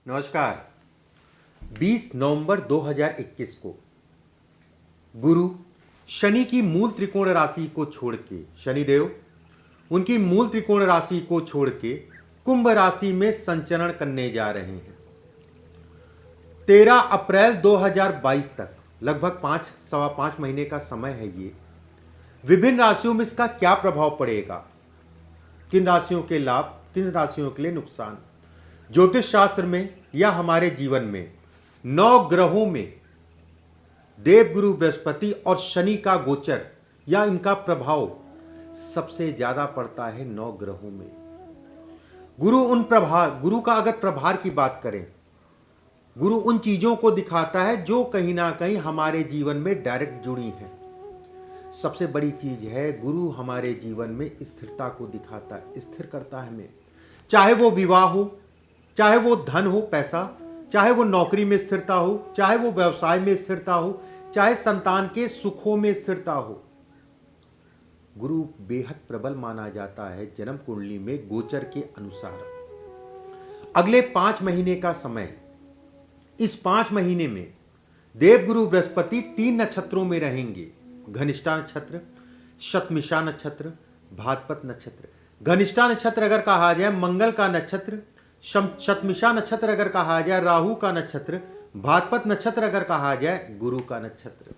नमस्कार। 20 नवंबर 2021 को गुरु शनि की मूल त्रिकोण राशि को छोड़ के शनिदेव उनकी मूल त्रिकोण राशि को छोड़ के कुंभ राशि में संचरण करने जा रहे हैं। 13 अप्रैल 2022 तक लगभग 5 महीने का समय है। ये विभिन्न राशियों में इसका क्या प्रभाव पड़ेगा, किन राशियों के लाभ, किन राशियों के लिए नुकसान। ज्योतिष शास्त्र में या हमारे जीवन में 9 ग्रहों में देवगुरु बृहस्पति और शनि का गोचर या इनका प्रभाव सबसे ज्यादा पड़ता है 9 ग्रहों में। गुरु का अगर प्रभार की बात करें, गुरु उन चीजों को दिखाता है जो कहीं ना कहीं हमारे जीवन में डायरेक्ट जुड़ी हैं। सबसे बड़ी चीज है गुरु हमारे जीवन में स्थिरता को दिखाता है, स्थिर करता है हमें। चाहे वो विवाह हो, चाहे वो धन हो, पैसा, चाहे वो नौकरी में स्थिरता हो, चाहे वो व्यवसाय में स्थिरता हो, चाहे संतान के सुखों में स्थिरता हो। गुरु बेहद प्रबल माना जाता है जन्म कुंडली में गोचर के अनुसार। अगले 5 महीने का समय, इस 5 महीने में देवगुरु बृहस्पति 3 नक्षत्रों में रहेंगे। घनिष्ठा नक्षत्र, शतमिषा नक्षत्र, भाद्रपद नक्षत्र। घनिष्ठा नक्षत्र अगर कहा जाए मंगल का नक्षत्र, शतमिषा नक्षत्र अगर कहा जाए राहु का नक्षत्र, भाद्रपद नक्षत्र अगर कहा जाए गुरु का नक्षत्र।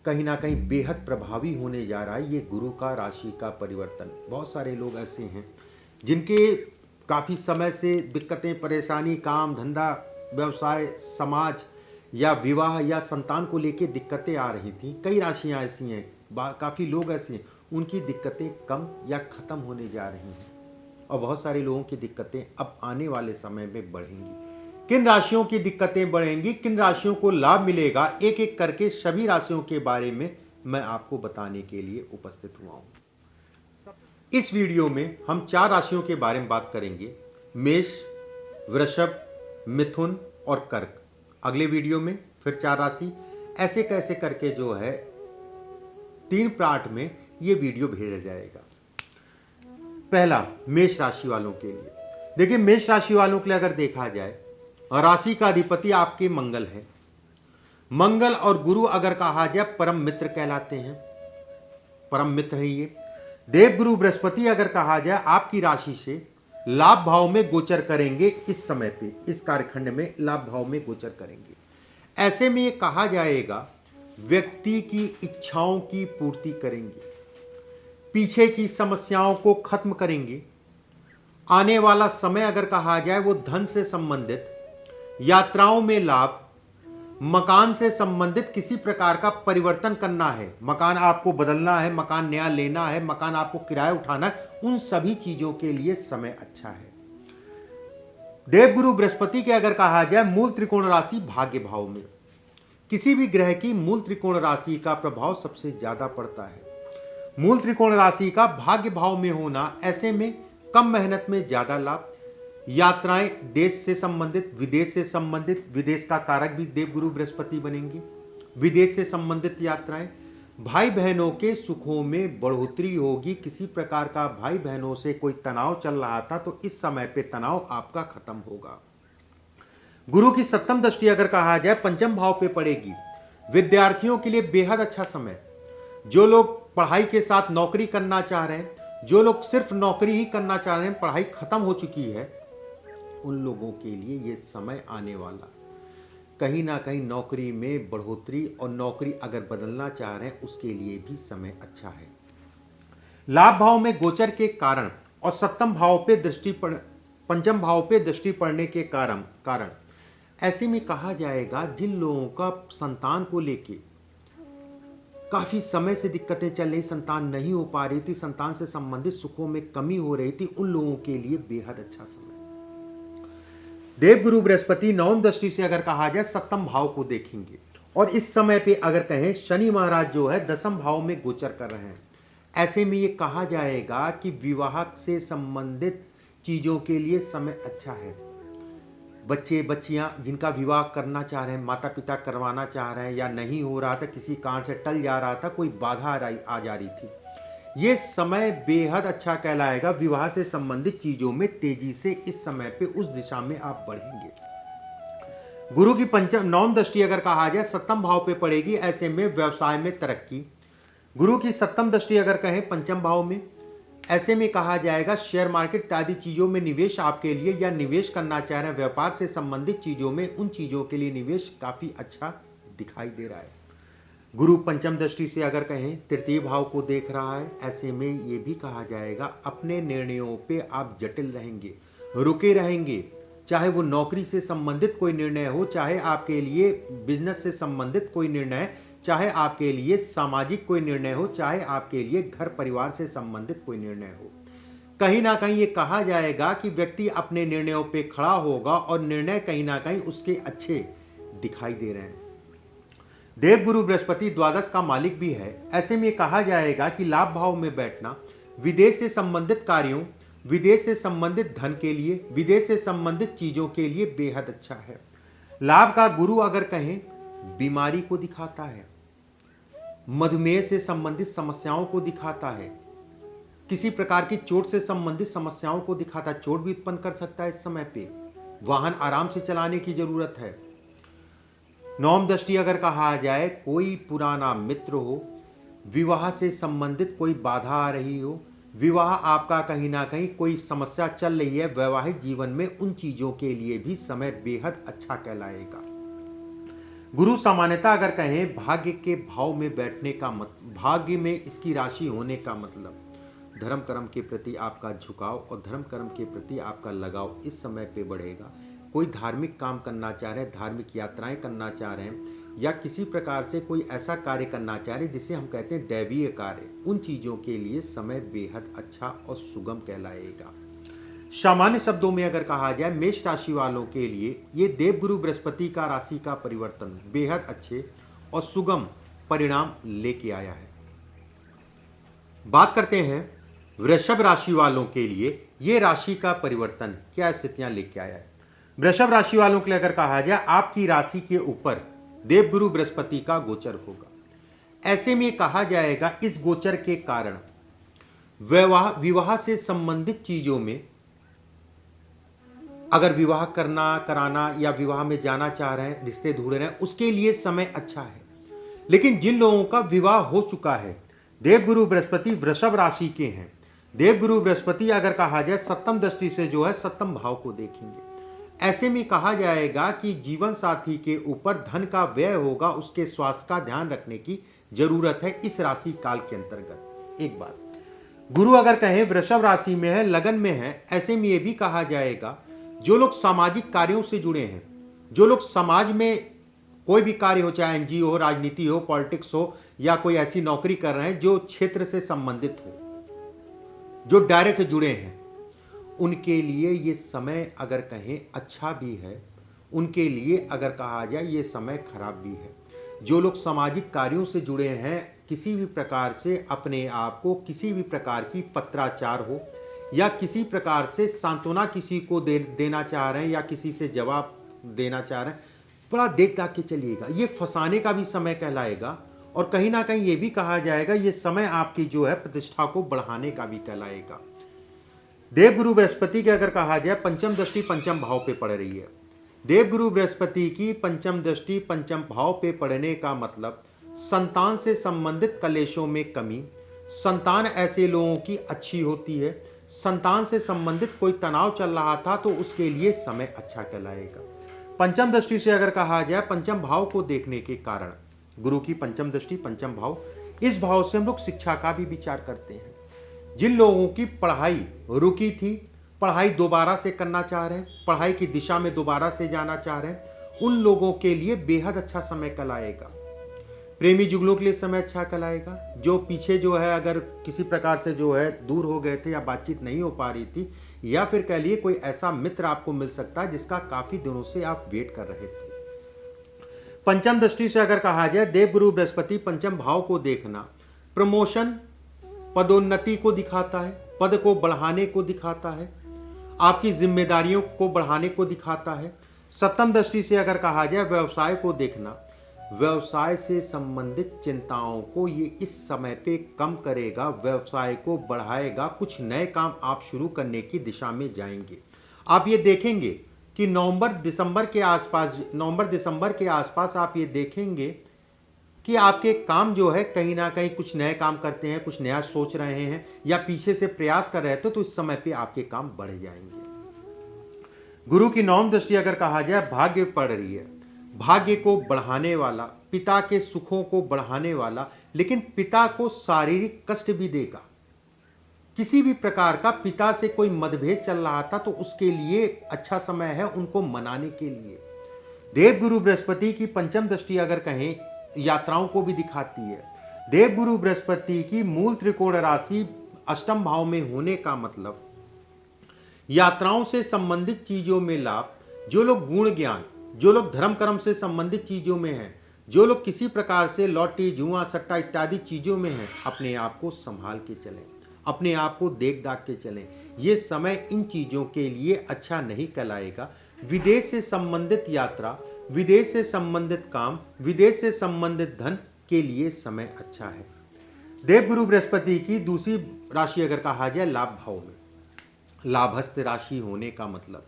कहीं ना कहीं बेहद प्रभावी होने जा रहा है ये गुरु का राशि का परिवर्तन। बहुत सारे लोग ऐसे हैं जिनके काफ़ी समय से दिक्कतें, परेशानी, काम धंधा, व्यवसाय, समाज या विवाह या संतान को लेके दिक्कतें आ रही थी। कई राशियां ऐसी हैं, काफ़ी लोग ऐसे हैं, उनकी दिक्कतें कम या ख़त्म होने जा रही हैं और बहुत सारे लोगों की दिक्कतें अब आने वाले समय में बढ़ेंगी। किन राशियों की दिक्कतें बढ़ेंगी, किन राशियों को लाभ मिलेगा, एक एक करके सभी राशियों के बारे में मैं आपको बताने के लिए उपस्थित हुआ हूँ। इस वीडियो में हम 4 राशियों के बारे में बात करेंगे, मेष, वृषभ, मिथुन और कर्क। अगले वीडियो में फिर 4 राशि, ऐसे कैसे करके जो है 3 पार्ट में ये वीडियो भेजा जाएगा। पहला, मेष राशि वालों के लिए। देखिए, मेष राशि वालों के लिए अगर देखा जाए, राशि का अधिपति आपके मंगल है। मंगल और गुरु अगर कहा जाए परम मित्र कहलाते हैं, परम मित्र है ये। देवगुरु बृहस्पति अगर कहा जाए आपकी राशि से लाभ भाव में गोचर करेंगे। इस समय पे, इस कार्यखंड में लाभ भाव में गोचर करेंगे। ऐसे में ये कहा जाएगा व्यक्ति की इच्छाओं की पूर्ति करेंगे, पीछे की समस्याओं को खत्म करेंगे। आने वाला समय अगर कहा जाए वो धन से संबंधित, यात्राओं में लाभ, मकान से संबंधित किसी प्रकार का परिवर्तन करना है, मकान आपको बदलना है, मकान नया लेना है, मकान आपको किराया उठाना है, उन सभी चीजों के लिए समय अच्छा है। देवगुरु बृहस्पति के अगर कहा जाए मूल त्रिकोण राशि भाग्य भाव में, किसी भी ग्रह की मूल त्रिकोण राशि का प्रभाव सबसे ज्यादा पड़ता है। मूल त्रिकोण राशि का भाग्य भाव में होना, ऐसे में कम मेहनत में ज्यादा लाभ, यात्राएं देश से संबंधित, विदेश से संबंधित, विदेश का कारक भी देवगुरु बृहस्पति बनेंगे, विदेश से संबंधित यात्राएं, भाई बहनों के सुखों में बढ़ोतरी होगी। किसी प्रकार का भाई बहनों से कोई तनाव चल रहा था तो इस समय पे तनाव आपका खत्म होगा। गुरु की 7वीं दृष्टि अगर कहा जाए पंचम भाव पे पड़ेगी। विद्यार्थियों के लिए बेहद अच्छा समय। जो लोग पढ़ाई के साथ नौकरी करना चाह रहे हैं, जो लोग सिर्फ नौकरी ही करना चाह रहे हैं, पढ़ाई खत्म हो चुकी है, उन लोगों के लिए ये समय आने वाला। कहीं ना कहीं नौकरी में बढ़ोतरी और नौकरी अगर बदलना चाह रहे हैं उसके लिए भी समय अच्छा है। लाभ भाव में गोचर के कारण और 7वें भाव पे दृष्टि पड़, 5वें भाव पे दृष्टि पड़ने के कारण ऐसे में कहा जाएगा जिन लोगों का संतान को लेके काफी समय से दिक्कतें चल रही, संतान नहीं हो पा रही थी, संतान से संबंधित सुखों में कमी हो रही थी, उन लोगों के लिए बेहद अच्छा समय। देवगुरु बृहस्पति 9वीं दृष्टि से अगर कहा जाए 7वें भाव को देखेंगे और इस समय पे अगर कहें शनि महाराज जो है 10वें भाव में गोचर कर रहे हैं। ऐसे में ये कहा जाएगा कि विवाह से संबंधित चीजों के लिए समय अच्छा है। बच्चे बच्चियां जिनका विवाह करना चाह रहे हैं, माता पिता करवाना चाह रहे हैं या नहीं हो रहा था, किसी कारण से टल जा रहा था, कोई बाधा आ जा रही थी, ये समय बेहद अच्छा कहलाएगा। विवाह से संबंधित चीजों में तेजी से इस समय पे उस दिशा में आप बढ़ेंगे। गुरु की पंचम नौम दृष्टि अगर कहा जाए सप्तम भाव पे पड़ेगी, ऐसे में व्यवसाय में तरक्की। गुरु की सप्तम दृष्टि अगर कहें पंचम भाव में, ऐसे में कहा जाएगा शेयर मार्केट आदि चीज़ों में निवेश आपके लिए, या निवेश करना चाह रहे हैं व्यापार से संबंधित चीज़ों में, उन चीज़ों के लिए निवेश काफ़ी अच्छा दिखाई दे रहा है। गुरु पंचम दृष्टि से अगर कहें तृतीय भाव को देख रहा है, ऐसे में ये भी कहा जाएगा अपने निर्णयों पे आप जटिल रहेंगे, रुके रहेंगे, चाहे वो नौकरी से संबंधित कोई निर्णय हो, चाहे आपके लिए बिजनेस से संबंधित कोई निर्णय, चाहे आपके लिए सामाजिक कोई निर्णय हो, चाहे आपके लिए घर परिवार से संबंधित कोई निर्णय हो। कहीं ना कहीं ये कहा जाएगा कि व्यक्ति अपने निर्णयों पे खड़ा होगा और निर्णय कहीं ना कहीं उसके अच्छे दिखाई दे रहे हैं। देवगुरु बृहस्पति द्वादश का मालिक भी है, ऐसे में कहा जाएगा कि लाभ भाव में बैठना विदेश से संबंधित कार्यों, विदेश से संबंधित धन के लिए, विदेश से संबंधित चीजों के लिए बेहद अच्छा है। लाभ का गुरु अगर कहें बीमारी को दिखाता है, मधुमेह से संबंधित समस्याओं को दिखाता है, किसी प्रकार की चोट से संबंधित समस्याओं को दिखाता है। चोट भी उत्पन्न कर सकता है इस समय पे, वाहन आराम से चलाने की जरूरत है। नौम दृष्टि अगर कहा जाए कोई पुराना मित्र हो, विवाह से संबंधित कोई बाधा आ रही हो, विवाह आपका कहीं ना कहीं कोई समस्या चल रही है वैवाहिक जीवन में, उन चीजों के लिए भी समय बेहद अच्छा कहलाएगा। गुरु सामान्यता अगर कहें भाग्य के भाव में बैठने का भाग्य में इसकी राशि होने का मतलब धर्म कर्म के प्रति आपका झुकाव और धर्म कर्म के प्रति आपका लगाव इस समय पे बढ़ेगा। कोई धार्मिक काम करना चाह रहे हैं, धार्मिक यात्राएं करना चाह रहे हैं, या किसी प्रकार से कोई ऐसा कार्य करना चाह रहे हैं जिसे हम कहते हैं दैवीय कार्य, उन चीज़ों के लिए समय बेहद अच्छा और सुगम कहलाएगा। सामान्य शब्दों में अगर कहा जाए मेष राशि वालों के लिए ये देवगुरु बृहस्पति का राशि का परिवर्तन बेहद अच्छे और सुगम परिणाम लेके आया है। बात करते हैं वृषभ राशि वालों के लिए ये राशि का परिवर्तन क्या स्थितियां लेके आया है। वृषभ राशि वालों के लिए अगर कहा जाए आपकी राशि के ऊपर देवगुरु बृहस्पति का गोचर होगा। ऐसे में कहा जाएगा इस गोचर के कारण विवाह से संबंधित चीजों में, अगर विवाह करना कराना या विवाह में जाना चाह रहे हैं, रिश्ते ढूंढ रहे हैं, उसके लिए समय अच्छा है। लेकिन जिन लोगों का विवाह हो चुका है, देवगुरु बृहस्पति वृषभ राशि के हैं, देवगुरु बृहस्पति अगर कहा जाए सप्तम दृष्टि से जो है सप्तम भाव को देखेंगे। ऐसे में कहा जाएगा कि जीवन साथी के ऊपर धन का व्यय होगा, उसके स्वास्थ्य का ध्यान रखने की जरूरत है इस राशि काल के अंतर्गत। एक बात, गुरु अगर कहें वृषभ राशि में है, लगन में है, ऐसे में यह भी कहा जाएगा जो लोग सामाजिक कार्यों से जुड़े हैं, जो लोग समाज में कोई भी कार्य हो, चाहे एनजीओ हो, राजनीति हो, पॉलिटिक्स हो, या कोई ऐसी नौकरी कर रहे हैं जो क्षेत्र से संबंधित हो, जो डायरेक्ट जुड़े हैं, उनके लिए ये समय अगर कहें अच्छा भी है, उनके लिए अगर कहा जाए ये समय खराब भी है। जो लोग सामाजिक कार्यों से जुड़े हैं, किसी भी प्रकार से अपने आप को किसी भी प्रकार की पत्राचार हो या किसी प्रकार से सांत्वना किसी को देना चाह रहे हैं या किसी से जवाब देना चाह रहे हैं, बड़ा देख दाख के चलिएगा। ये फंसाने का भी समय कहलाएगा और कहीं ना कहीं ये भी कहा जाएगा ये समय आपकी जो है प्रतिष्ठा को बढ़ाने का भी कहलाएगा। देवगुरु बृहस्पति की अगर कहा जाए पंचम दृष्टि पंचम भाव पे पड़ रही है। देवगुरु बृहस्पति की पंचम दृष्टि पंचम भाव पे पड़ने का मतलब संतान से संबंधित कलेशों में कमी, संतान ऐसे लोगों की अच्छी होती है, संतान से संबंधित कोई तनाव चल रहा था तो उसके लिए समय अच्छा कहलाएगा। पंचम दृष्टि से अगर कहा जाए पंचम भाव को देखने के कारण, गुरु की पंचम दृष्टि पंचम भाव, इस भाव से हम लोग शिक्षा का भी विचार करते हैं। जिन लोगों की पढ़ाई रुकी थी, पढ़ाई दोबारा से करना चाह रहे हैं, पढ़ाई की दिशा में दोबारा से जाना चाह रहे हैं, उन लोगों के लिए बेहद अच्छा समय कहलाएगा। प्रेमी जुगलों के लिए समय अच्छा कहलाएगा। जो पीछे जो है अगर किसी प्रकार से जो है दूर हो गए थे या बातचीत नहीं हो पा रही थी, या फिर कह लिए कोई ऐसा मित्र आपको मिल सकता है जिसका काफी दिनों से आप वेट कर रहे थे। पंचम दृष्टि से अगर कहा जाए देवगुरु बृहस्पति पंचम भाव को देखना प्रमोशन, पदोन्नति को दिखाता है, पद को बढ़ाने को दिखाता है, आपकी जिम्मेदारियों को बढ़ाने को दिखाता है। सप्तम दृष्टि से अगर कहा जाए व्यवसाय को देखना, व्यवसाय से संबंधित चिंताओं को ये इस समय पे कम करेगा, व्यवसाय को बढ़ाएगा, कुछ नए काम आप शुरू करने की दिशा में जाएंगे। आप ये देखेंगे कि नवंबर दिसंबर के आसपास आप ये देखेंगे कि आपके काम जो है कहीं ना कहीं कुछ नए काम करते हैं, कुछ नया सोच रहे हैं या पीछे से प्रयास कर रहे थे, तो इस समय पे आपके काम बढ़ जाएंगे। गुरु की नवम दृष्टि अगर कहा जाए भाग्य पड़ रही है, भाग्य को बढ़ाने वाला, पिता के सुखों को बढ़ाने वाला, लेकिन पिता को शारीरिक कष्ट भी देगा। किसी भी प्रकार का पिता से कोई मतभेद चल रहा था तो उसके लिए अच्छा समय है उनको मनाने के लिए। देवगुरु बृहस्पति की पंचम दृष्टि अगर कहें यात्राओं को भी दिखाती है। देवगुरु बृहस्पति की मूल त्रिकोण राशि अष्टम भाव में होने का मतलब यात्राओं से संबंधित चीजों में लाभ, जो लोग गुण ज्ञान, जो लोग धर्म कर्म से संबंधित चीजों में हैं, जो लोग किसी प्रकार से लॉटरी जुआ सट्टा इत्यादि चीजों में हैं, अपने आप को संभाल के चलें, अपने आप को देख दाख के चलें। ये समय इन चीजों के लिए अच्छा नहीं कहलाएगा। विदेश से संबंधित यात्रा, विदेश से संबंधित काम, विदेश से संबंधित धन के लिए समय अच्छा है। देवगुरु बृहस्पति की दूसरी राशि अगर कहा जाए लाभ भाव में, लाभस्थ राशि होने का मतलब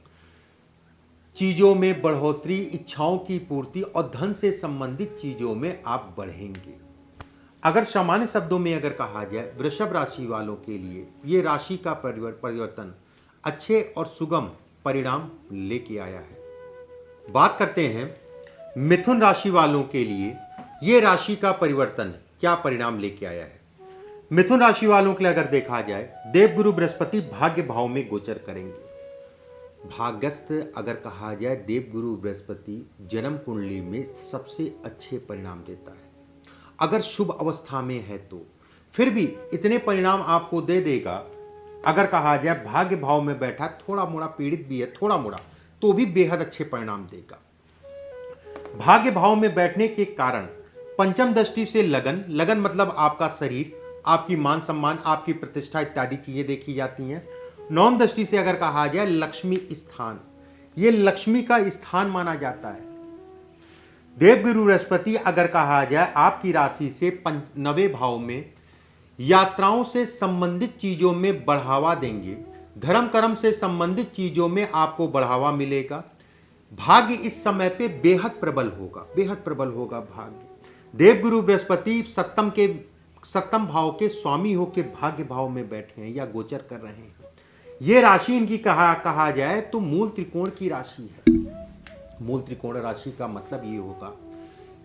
चीजों में बढ़ोतरी, इच्छाओं की पूर्ति और धन से संबंधित चीजों में आप बढ़ेंगे। अगर सामान्य शब्दों में अगर कहा जाए वृषभ राशि वालों के लिए ये राशि का परिवर्तन अच्छे और सुगम परिणाम लेके आया है। बात करते हैं मिथुन राशि वालों के लिए ये राशि का परिवर्तन क्या परिणाम लेके आया है। मिथुन राशि वालों के लिए अगर देखा जाए देवगुरु बृहस्पति भाग्य भाव में गोचर करेंगे। भाग्यस्थ अगर कहा जाए देवगुरु बृहस्पति जन्म कुंडली में सबसे अच्छे परिणाम देता है। अगर शुभ अवस्था में है तो फिर भी इतने परिणाम आपको दे देगा। अगर कहा जाए भाग्य भाव में बैठा थोड़ा मोड़ा पीड़ित भी है, थोड़ा मोड़ा, तो भी बेहद अच्छे परिणाम देगा। भाग्य भाव में बैठने के कारण पंचम दृष्टि से लगन मतलब आपका शरीर, आपकी मान सम्मान, आपकी प्रतिष्ठा इत्यादि चीजें देखी जाती हैं। नवम दृष्टि से अगर कहा जाए लक्ष्मी स्थान, ये लक्ष्मी का स्थान माना जाता है। देवगुरु बृहस्पति अगर कहा जाए आपकी राशि से नवे भाव में यात्राओं से संबंधित चीजों में बढ़ावा देंगे, धर्म कर्म से संबंधित चीजों में आपको बढ़ावा मिलेगा। भाग्य इस समय पे बेहद प्रबल होगा भाग्य। देवगुरु बृहस्पति सप्तम भाव के स्वामी होकर भाग्य भाव में बैठे हैं या गोचर कर रहे हैं। ये राशि इनकी कहा जाए तो मूल त्रिकोण की राशि है। मूल त्रिकोण राशि का मतलब ये होगा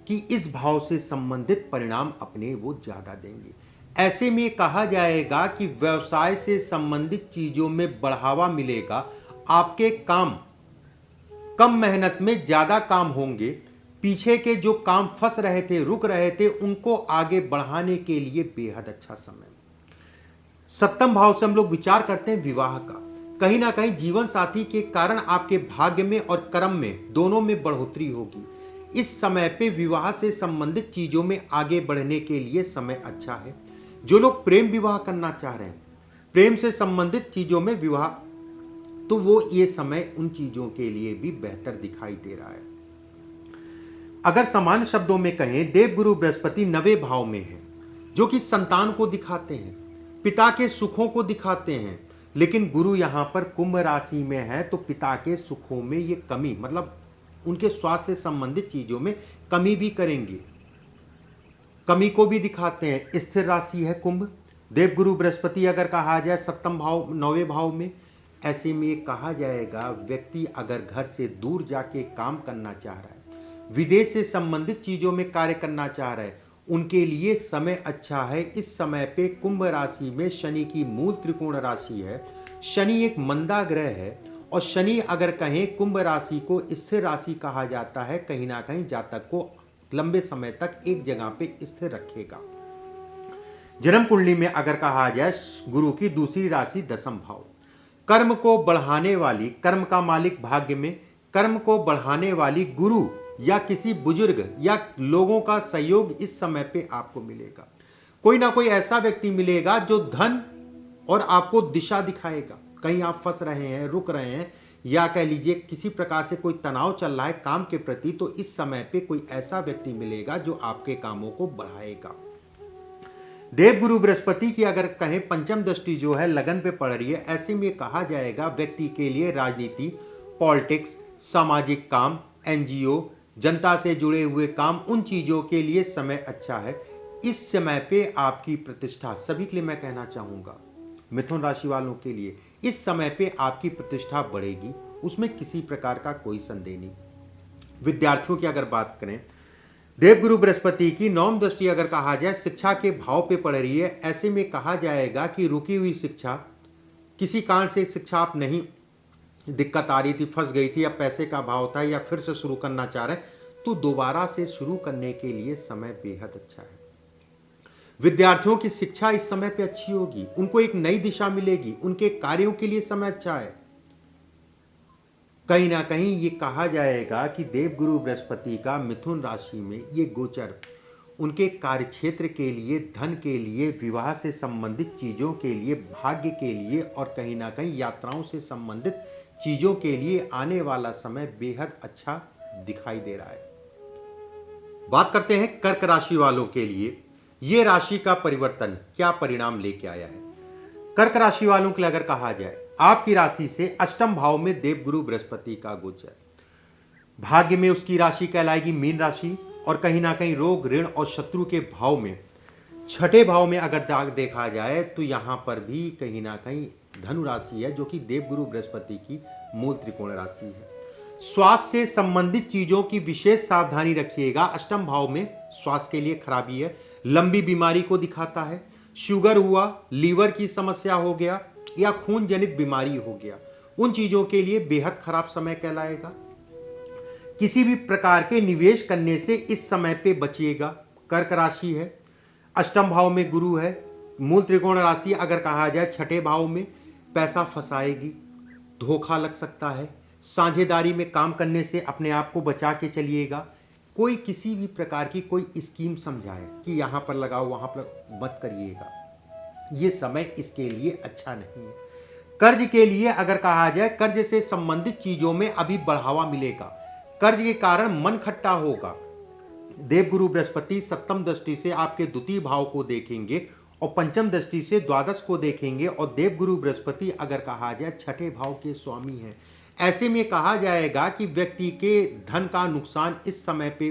कि इस भाव से संबंधित परिणाम अपने वो ज्यादा देंगे। ऐसे में कहा जाएगा कि व्यवसाय से संबंधित चीजों में बढ़ावा मिलेगा। आपके काम कम मेहनत में ज्यादा काम होंगे। पीछे के जो काम फंस रहे थे, रुक रहे थे, उनको आगे बढ़ाने के लिए बेहद अच्छा समय। सप्तम भाव से हम लोग विचार करते हैं विवाह का। कहीं ना कहीं जीवन साथी के कारण आपके भाग्य में और कर्म में दोनों में बढ़ोतरी होगी। इस समय पे विवाह से संबंधित चीजों में आगे बढ़ने के लिए समय अच्छा है। जो लोग प्रेम विवाह करना चाह रहे हैं, प्रेम से संबंधित चीजों में विवाह, तो वो ये समय उन चीजों के लिए भी बेहतर दिखाई दे रहा है। अगर सामान्य शब्दों में कहें देवगुरु बृहस्पति नवे भाव में है, जो कि संतान को दिखाते हैं, पिता के सुखों को दिखाते हैं, लेकिन गुरु यहां पर कुंभ राशि में है तो पिता के सुखों में ये कमी, मतलब उनके स्वास्थ्य से संबंधित चीजों में कमी भी करेंगे, कमी को भी दिखाते हैं। स्थिर राशि है कुंभ। देवगुरु बृहस्पति अगर कहा जाए सप्तम भाव नौवे भाव में, ऐसे में कहा जाएगा व्यक्ति अगर घर से दूर जाके काम करना चाह रहा है, विदेश से संबंधित चीजों में कार्य करना चाह रहे हैं, उनके लिए समय अच्छा है। इस समय पे कुंभ राशि में शनि की मूल त्रिकोण राशि है। शनि एक मंदा ग्रह है और शनि अगर कहें कुंभ राशि को स्थिर राशि कहा जाता है। कहीं ना कहीं जातक को लंबे समय तक एक जगह पे स्थिर रखेगा। जन्म कुंडली में अगर कहा जाए गुरु की दूसरी राशि दशम भाव, कर्म को बढ़ाने वाली, कर्म का मालिक भाग्य में, कर्म को बढ़ाने वाली गुरु या किसी बुजुर्ग या लोगों का सहयोग इस समय पे आपको मिलेगा। कोई ना कोई ऐसा व्यक्ति मिलेगा जो धन और आपको दिशा दिखाएगा। कहीं आप फंस रहे हैं, रुक रहे हैं, या कह लीजिए किसी प्रकार से कोई तनाव चल रहा है काम के प्रति, तो इस समय पे कोई ऐसा व्यक्ति मिलेगा जो आपके कामों को बढ़ाएगा। देवगुरु बृहस्पति की अगर कहें पंचम दृष्टि जो है लगन पे पड़ रही है। ऐसे में कहा जाएगा व्यक्ति के लिए राजनीति, पॉलिटिक्स सामाजिक काम, एनजीओ, जनता से जुड़े हुए काम, उन चीज़ों के लिए समय अच्छा है। इस समय पे आपकी प्रतिष्ठा, सभी के लिए मैं कहना चाहूँगा, मिथुन राशि वालों के लिए इस समय पे आपकी प्रतिष्ठा बढ़ेगी, उसमें किसी प्रकार का कोई संदेह नहीं। विद्यार्थियों की अगर बात करें, देवगुरु बृहस्पति की नवम दृष्टि अगर कहा जाए शिक्षा के भाव पे पड़ रही है, ऐसे में कहा जाएगा कि रुकी हुई शिक्षा, किसी कारण से शिक्षा आप नहीं, दिक्कत आ रही थी, फंस गई थी, या पैसे का भाव था, या फिर से शुरू करना चाह रहे, तो दोबारा से शुरू करने के लिए समय बेहद अच्छा है। विद्यार्थियों की शिक्षा इस समय पे अच्छी होगी, उनको एक नई दिशा मिलेगी, उनके कार्यों के लिए समय अच्छा है। कहीं ना कहीं ये कहा जाएगा कि देवगुरु बृहस्पति का मिथुन राशि में ये गोचर उनके कार्यक्षेत्र के लिए, धन के लिए, विवाह से संबंधित चीज़ों के लिए, भाग्य के लिए और कहीं ना कहीं यात्राओं से संबंधित चीज़ों के लिए आने वाला समय बेहद अच्छा दिखाई दे रहा है। बात करते हैं कर्क राशि वालों के लिए, ये राशि का परिवर्तन क्या परिणाम लेके आया है। कर्क राशि वालों के लिए अगर कहा जाए, आपकी राशि से अष्टम भाव में देवगुरु बृहस्पति का गोचर, भाग्य में उसकी राशि कहलाएगी मीन राशि, और कहीं ना कहीं रोग, ऋण और शत्रु के भाव में, छठे भाव में अगर देखा जाए तो यहां पर भी कहीं ना कहीं धनु राशि है, जो कि देवगुरु बृहस्पति की मूल त्रिकोण राशि है। स्वास्थ्य से संबंधित चीजों की विशेष सावधानी रखिएगा। अष्टम भाव में स्वास्थ्य के लिए खराबी है, लंबी बीमारी को दिखाता है। शुगर हुआ, लीवर की समस्या हो गया, या खून जनित बीमारी हो गया, उन चीजों के लिए बेहद खराब समय कहलाएगा। किसी भी प्रकार के निवेश करने से इस समय पे बचिएगा। कर्क राशि है, अष्टम भाव में गुरु है, मूल त्रिकोण राशि अगर कहा जाए, छठे भाव में पैसा फंसाएगी, धोखा लग सकता है। साझेदारी में काम करने से अपने आप को बचा के चलिएगा। कोई किसी भी प्रकार की कोई स्कीम समझाए कि यहां पर लगाओ, वहां पर मत करिएगा, ये समय इसके लिए अच्छा नहीं है। कर्ज के लिए अगर कहा जाए, कर्ज से संबंधित चीजों में अभी बढ़ावा मिलेगा, कर्ज के कारण मन खट्टा होगा। देवगुरु बृहस्पति सप्तम दृष्टि से आपके द्वितीय भाव को देखेंगे और पंचम दृष्टि से द्वादश को देखेंगे, और देवगुरु बृहस्पति अगर कहा जाए छठे भाव के स्वामी हैं। ऐसे में कहा जाएगा कि व्यक्ति के धन का नुकसान इस समय पे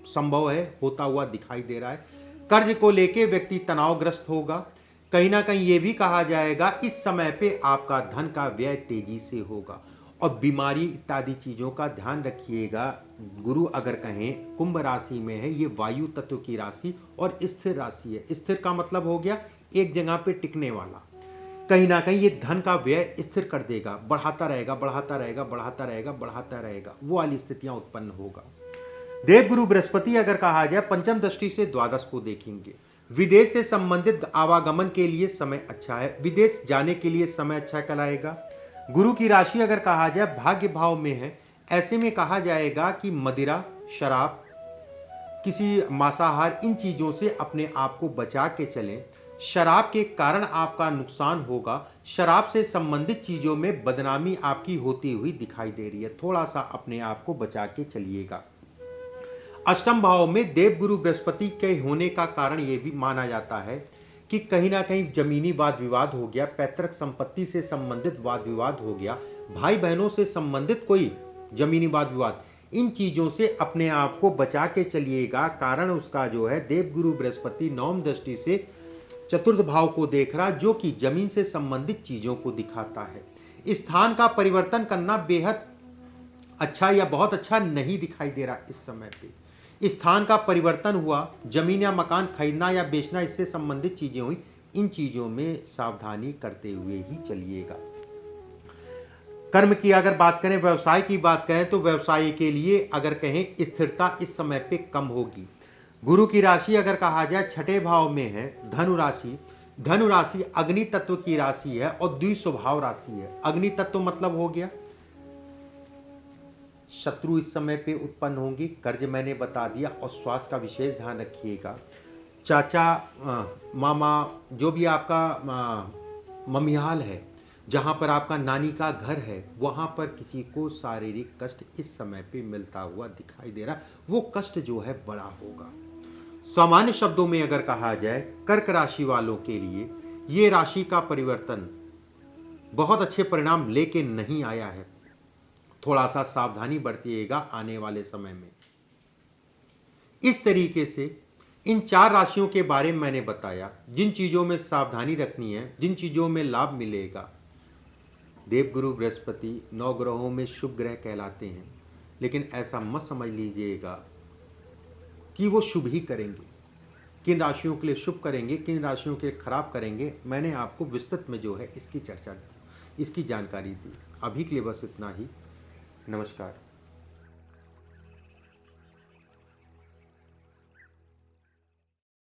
संभव है, होता हुआ दिखाई दे रहा है। कर्ज को लेके व्यक्ति तनावग्रस्त होगा। कहीं ना कहीं ये भी कहा जाएगा इस समय पे आपका धन का व्यय तेजी से होगा, और बीमारी इत्यादि चीज़ों का ध्यान रखिएगा। गुरु अगर कहें कुंभ राशि में है, ये वायु तत्व की राशि और स्थिर राशि है। स्थिर का मतलब हो गया एक जगह पे टिकने वाला। कहीं ना कहीं ये धन का व्यय स्थिर कर देगा, बढ़ाता रहेगा, बढ़ाता रहेगा, बढ़ाता रहेगा, बढ़ाता रहेगा, वो वाली स्थितियां उत्पन्न होगा। देवगुरु बृहस्पति अगर कहा जाए पंचम दृष्टि से द्वादश को देखेंगे। विदेश से संबंधित आवागमन के लिए समय अच्छा है, विदेश जाने के लिए समय अच्छा कहलाएगा। गुरु की राशि अगर कहा जाए भाग्य भाव में है, ऐसे में कहा जाएगा कि मदिरा, शराब, किसी मांसाहार, इन चीज़ों से अपने आप को बचा के चलें। शराब के कारण आपका नुकसान होगा, शराब से संबंधित चीज़ों में बदनामी आपकी होती हुई दिखाई दे रही है, थोड़ा सा अपने आप को बचा के चलिएगा। अष्टम भाव में देवगुरु बृहस्पति के होने का कारण यह भी माना जाता है कि कहीं ना कहीं जमीनी वाद विवाद हो गया, पैतृक संपत्ति से संबंधित वाद विवाद हो गया, भाई बहनों से संबंधित कोई जमीनी वाद विवाद, इन चीज़ों से अपने आप को बचा के चलिएगा। कारण उसका जो है देवगुरु बृहस्पति नवम दृष्टि से चतुर्थ भाव को देख रहा, जो कि जमीन से संबंधित चीज़ों को दिखाता है। स्थान का परिवर्तन करना बेहद अच्छा या बहुत अच्छा नहीं दिखाई दे रहा इस समय पे। स्थान का परिवर्तन हुआ, जमीन या मकान खरीदना या बेचना, इससे संबंधित चीज़ें हुई, इन चीज़ों में सावधानी करते हुए ही चलिएगा। कर्म की अगर बात करें, व्यवसाय की बात करें, तो व्यवसाय के लिए अगर कहें स्थिरता इस समय पे कम होगी। गुरु की राशि अगर कहा जाए छठे भाव में है, धनु राशि। धनु राशि अग्नि तत्व की राशि है और द्विस्वभाव राशि है। अग्नि तत्व मतलब हो गया शत्रु इस समय पे उत्पन्न होंगी, कर्ज मैंने बता दिया, और स्वास्थ्य का विशेष ध्यान रखिएगा। चाचा, मामा, जो भी आपका ममियाल है, जहाँ पर आपका नानी का घर है, वहाँ पर किसी को शारीरिक कष्ट इस समय पे मिलता हुआ दिखाई दे रहा, वो कष्ट जो है बड़ा होगा। सामान्य शब्दों में अगर कहा जाए, कर्क राशि वालों के लिए ये राशि का परिवर्तन बहुत अच्छे परिणाम लेके नहीं आया है। थोड़ा सा सावधानी बरतिएगा आने वाले समय में। इस तरीके से इन 4 राशियों के बारे में मैंने बताया, जिन चीज़ों में सावधानी रखनी है, जिन चीज़ों में लाभ मिलेगा। देवगुरु बृहस्पति 9 ग्रहों में शुभ ग्रह कहलाते हैं, लेकिन ऐसा मत समझ लीजिएगा कि वो शुभ ही करेंगे। किन राशियों के लिए शुभ करेंगे, किन राशियों के खराब करेंगे, मैंने आपको विस्तृत में जो है इसकी चर्चा, इसकी जानकारी दी। अभी के लिए बस इतना ही। नमस्कार।